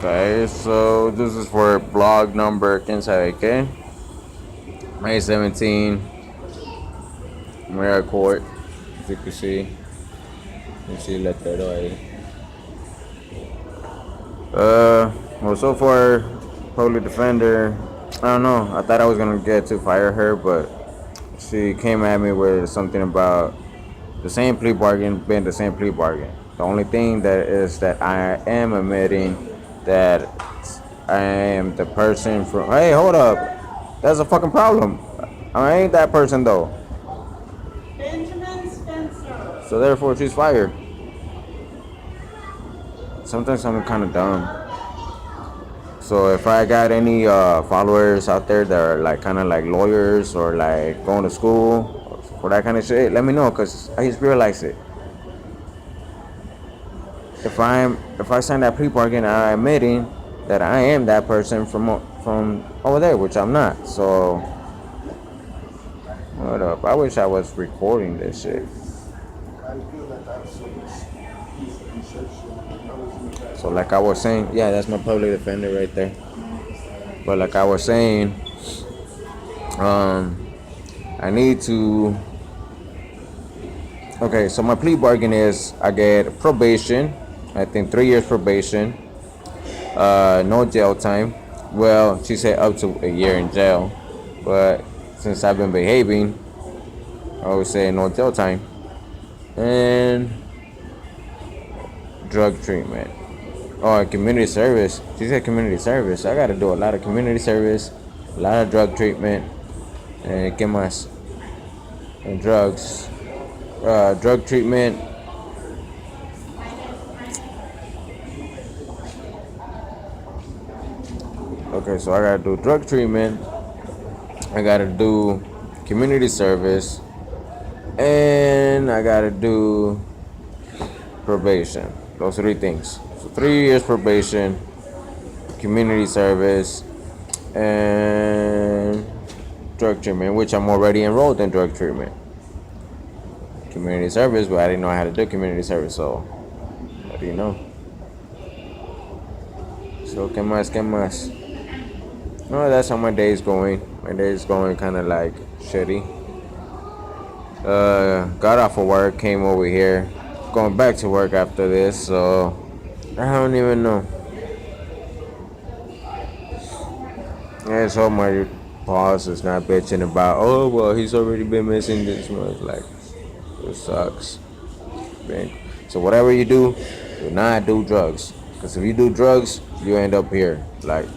Okay, so this is for blog number, quién sabe qué, May 17, Mayor Court, as you can see letrero ahí. Well, so far, public defender, I don't know, I thought I was gonna get to fire her, but she came at me with something about the same plea bargain being the same plea bargain. The only thing that is that I am admitting that I am the person from. Hey, hold up. That's a fucking problem. I ain't that person though. Benjamin Spencer. So therefore, she's fired. Sometimes I'm kind of dumb. So if I got any followers out there that are like kind of like lawyers or like going to school for that kind of shit, let me know because I just realized it. If I sign that plea bargain, I'm admitting that I am that person from over there, which I'm not. So what up? I wish I was recording this shit. So like I was saying, yeah, that's my public defender right there. But like I was saying, I need to. Okay, so my plea bargain is I get probation. I think 3 years probation. No jail time. Well, she said up to a year in jail, but since I've been behaving, I would say no jail time. And drug treatment. Oh, community service. She said community service. I gotta do a lot of community service, a lot of drug treatment, and ¿qué más? And drugs. Drug treatment. Okay, so I gotta do drug treatment. I gotta do community service, and I gotta do probation. Those 3 things. So 3 years probation, community service, and drug treatment, which I'm already enrolled in drug treatment. Community service, but I didn't know how to do community service, so what do you know? So, ¿qué más? ¿Qué más? No, that's how my day is going. My day is going kind of like shitty. Got off of work, came over here, going back to work after this, so I don't even know. I just hope my boss is not bitching about, oh, well, he's already been missing this much. Like, it sucks. Man. So whatever you do not do drugs. Because if you do drugs, you end up here. Like,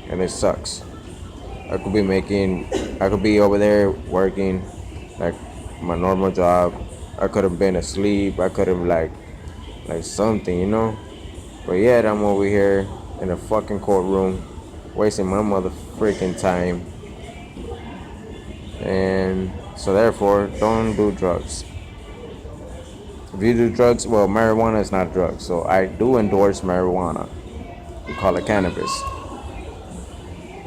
and it sucks. I could be over there working, like, my normal job. I could have been asleep. I could have, like something, you know? But yet, I'm over here in a fucking courtroom, wasting my mother freaking time. And so therefore, don't do drugs. If you do drugs, well, marijuana is not drugs, so I do endorse marijuana. We call it cannabis,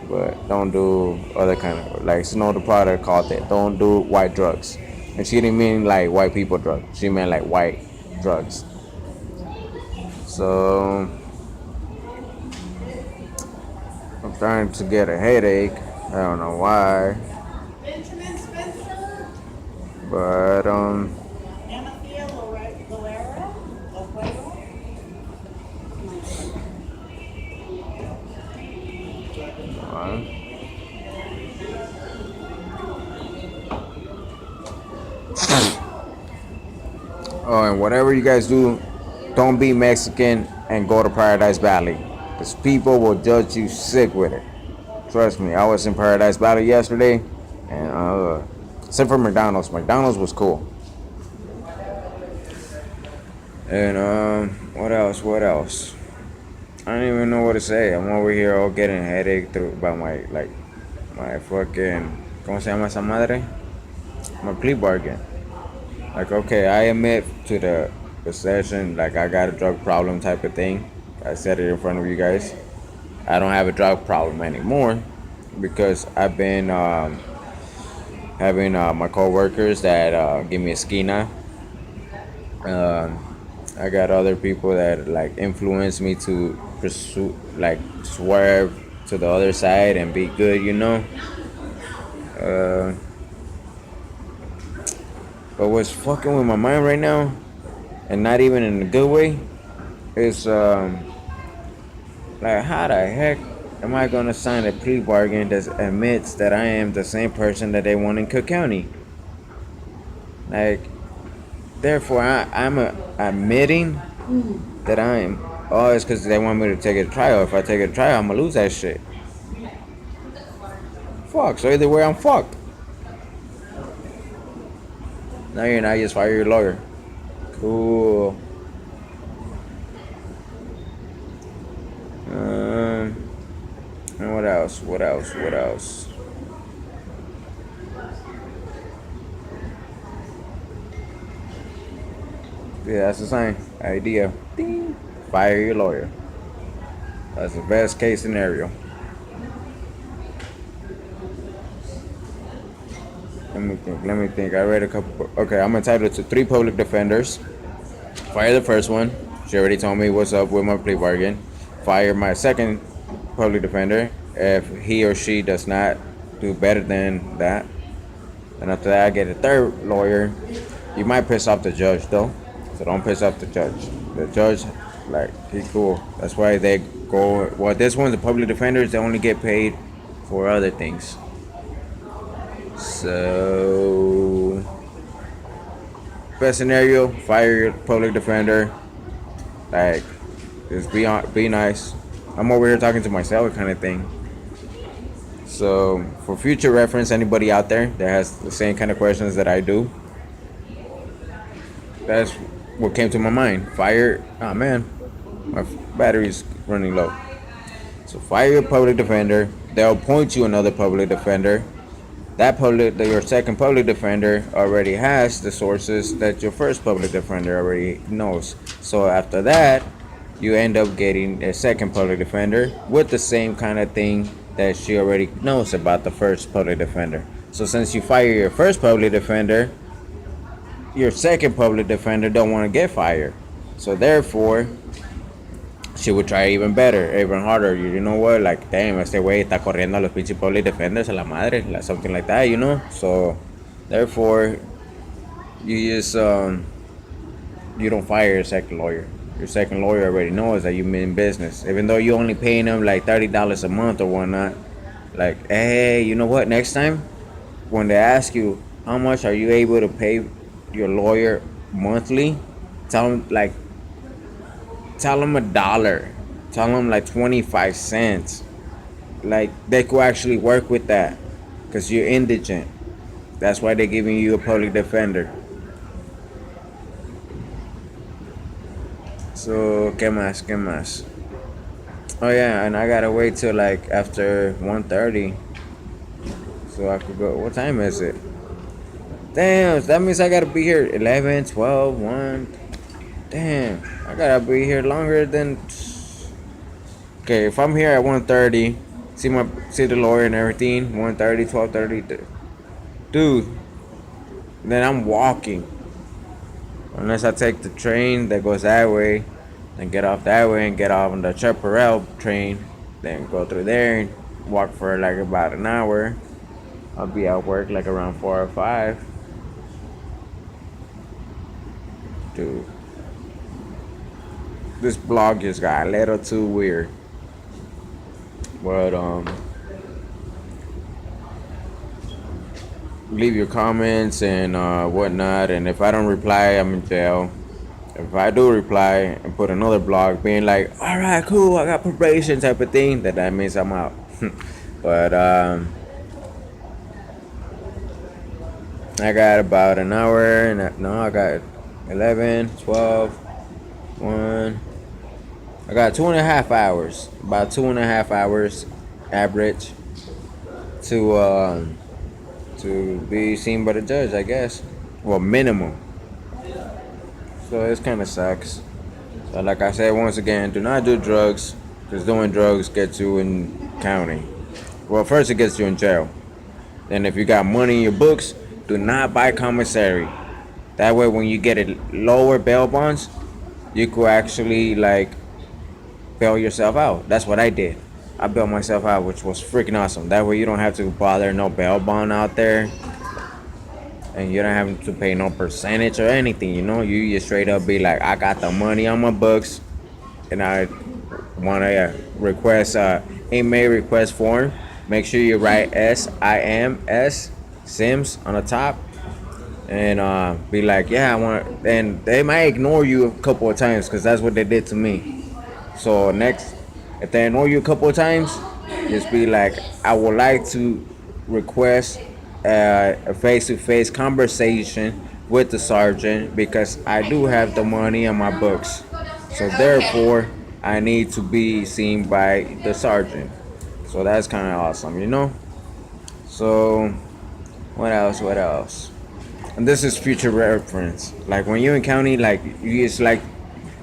but don't do other kind of like Snow the product called it. Don't do white drugs, and she didn't mean like white people drugs. She meant like white drugs. So I'm starting to get a headache. I don't know why, Benjamin Spencer. but Amathea Loera. oh, and whatever you guys do, don't be Mexican and go to Paradise Valley, because people will judge you sick with it. Trust me, I was in Paradise Valley yesterday, and except for McDonald's. McDonald's was cool. And what else? What else? I don't even know what to say. I'm over here all getting a headache through about my fucking ¿cómo se llama esa madre? My plea bargain. Like, okay, I admit to the session, like I got a drug problem type of thing. I said it in front of you guys. I don't have a drug problem anymore because I've been having my coworkers that give me a esquina. I got other people that like influence me to pursue, like swerve to the other side and be good, you know. Uh, but what's fucking with my mind right now, and not even in a good way, is like how the heck am I gonna sign a plea bargain that admits that I am the same person that they want in Cook County? Like, therefore, I'm admitting that I am. Oh, it's because they want me to take a trial. If I take a trial, I'm gonna lose that shit. Fuck. So either way, I'm fucked. No, you're not. Just fire your lawyer. Cool. And what else? What else? What else? Yeah, that's the same idea. Ding. Fire your lawyer. That's the best case scenario. Let me think. Let me think. I read a couple. Okay, I'm entitled to 3 public defenders. Fire the first one. She already told me what's up with my plea bargain. Fire my second public defender if he or she does not do better than that. And after that, I get a third lawyer. You might piss off the judge though, so don't piss off the judge. The judge, like, he's cool. That's why they go. Well, this one's the public defenders. They only get paid for other things. So, best scenario: fire your public defender. Like, just be nice. I'm over here talking to myself, kind of thing. So, for future reference, anybody out there that has the same kind of questions that I do, that's what came to my mind. Fire. Oh man, my battery's running low. So fire your public defender. They'll appoint you another public defender. Your second public defender already has the sources that your first public defender already knows. So after that, you end up getting a second public defender with the same kind of thing that she already knows about the first public defender. So since you fire your first public defender, your second public defender don't want to get fired. So therefore, she would try even better, even harder. You know what? Like, damn, este güey está corriendo a los pinches public defenders a la madre, like something like that, you know? So, therefore, you just, you don't fire your second lawyer. Your second lawyer already knows that you mean business. Even though you only paying them like $30 a month or whatnot. Like, hey, you know what? Next time, when they ask you, how much are you able to pay your lawyer monthly? Tell them, like, tell them $1. Tell them like 25 cents. Like, they could actually work with that because you're indigent. That's why they're giving you a public defender. So, ¿qué más? ¿Qué más? Oh yeah, and I gotta wait till like after 1:30 so I could go. What time is it? Damn, that means I gotta be here 11, 12, 1. Damn, I gotta be here longer than. Okay, if I'm here at 1:30, see the lawyer and everything, 1:30, 12:30, dude, then I'm walking. Unless I take the train that goes that way, then get off that way and get off on the Chaparral train, then go through there and walk for like about an hour. I'll be at work like around 4 or 5. Dude, this blog just got a little too weird. But leave your comments and whatnot, and if I don't reply, I'm in jail. If I do reply and put another blog being like, all right, cool, I got probation type of thing, then that means I'm out. But I got about an hour, and no, I got 11, 12, 1. I got 2.5 hours, about 2.5 hours average to be seen by the judge, I guess. Well, minimum. So it kind of sucks. So like I said, once again, do not do drugs, because doing drugs gets you in county. Well, first it gets you in jail. Then if you got money in your books, do not buy commissary. That way when you get a lower bail bonds, you could actually like bail yourself out. That's what I did. I bailed myself out, which was freaking awesome. That way you don't have to bother no bail bond out there, and you don't have to pay no percentage or anything. You know, you just straight up be like, I got the money on my books, and I want to request email request form. Make sure you write SIMS Sims on the top, and be like, yeah, I want. And they might ignore you a couple of times because that's what they did to me. So next, if they ignore you a couple of times, just be like, I would like to request a face-to-face conversation with the sergeant because I do have the money on my books. So therefore, I need to be seen by the sergeant. So that's kind of awesome, you know. So what else? What else? And this is future reference. Like when you're in county, like you just like,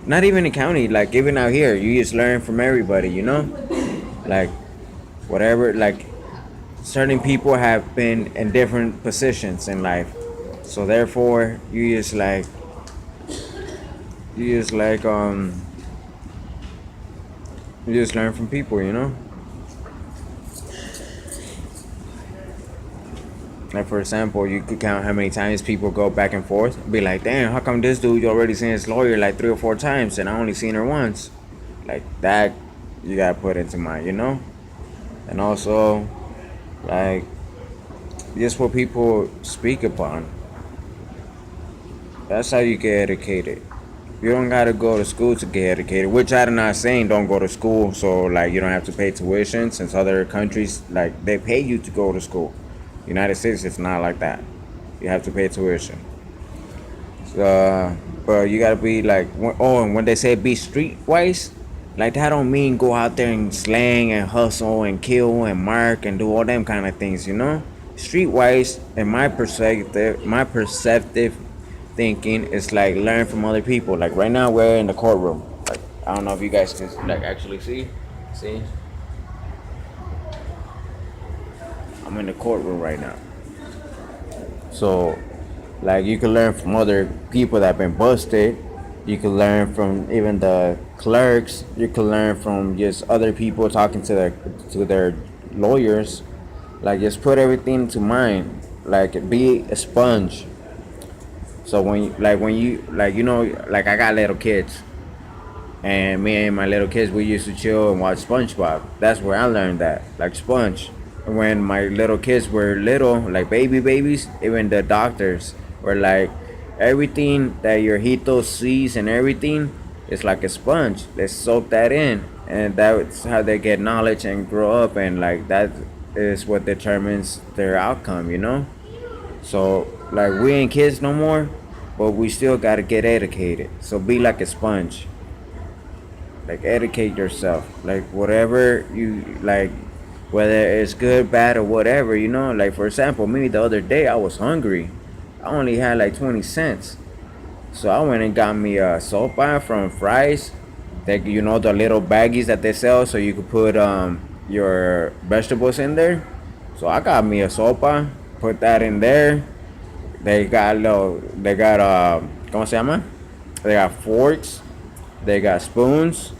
not even in county, like even out here, you just learn from everybody, you know. Like whatever, like certain people have been in different positions in life, so therefore you just like you just learn from people, you know. Like for example, you could count how many times people go back and forth. Be like, damn, how come this dude you already seen his lawyer like 3 or 4 times and I only seen her once? Like that, you gotta put into mind, you know. And also, like, just what people speak upon. That's how you get educated. You don't gotta go to school to get educated. Which I'm not saying don't go to school, so like you don't have to pay tuition. Since other countries like they pay you to go to school. United States, it's not like that. You have to pay tuition. But you gotta be like, and when they say be streetwise, like that don't mean go out there and slang and hustle and kill and mark and do all them kind of things, you know. Streetwise, in my perceptive thinking is like learn from other people. Like right now we're in the courtroom. Like I don't know if you guys can like actually see. I'm in the courtroom right now. So, like, you can learn from other people that have been busted. You can learn from even the clerks. You can learn from just other people talking to their lawyers. Like, just put everything to mind. Like, be a sponge. So when you like you know like I got little kids, and me and my little kids we used to chill and watch SpongeBob. That's where I learned that, like Sponge. When my little kids were little, like babies, even the doctors were like, everything that your hito sees and everything is like a sponge. Let's soak that in, and that's how they get knowledge and grow up, and like that is what determines their outcome, you know. So like we ain't kids no more, but we still gotta get educated. So be like a sponge. Like educate yourself. Like whatever you like, whether it's good, bad, or whatever, you know. Like for example, me the other day I was hungry. I only had like 20 cents. So I went and got me a sopa from Fries. That you know the little baggies that they sell so you could put your vegetables in there. So I got me a sopa, put that in there. They got ¿cómo se llama? They got forks, they got spoons.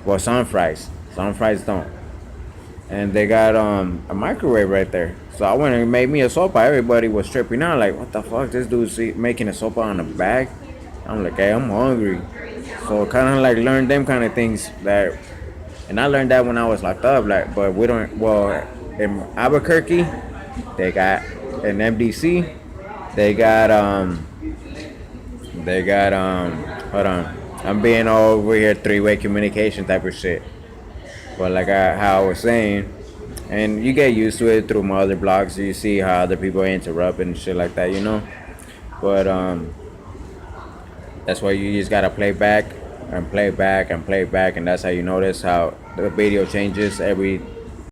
Well, some fries don't. And they got a microwave right there. So I went and made me a sopa. Everybody was tripping out like, what the fuck? This dude's making a sopa on a bag. I'm like, hey, I'm hungry. So kind of like learned them kind of things that, and I learned that when I was locked up. Like, but we don't. Well, in Albuquerque, they got in MDC, they got hold on. I'm being over here three-way communication type of shit. But like how I was saying, and you get used to it through my other blogs. You see how other people interrupt and shit like that, you know. But that's why you just gotta play back and play back and play back, and that's how you notice how the video changes every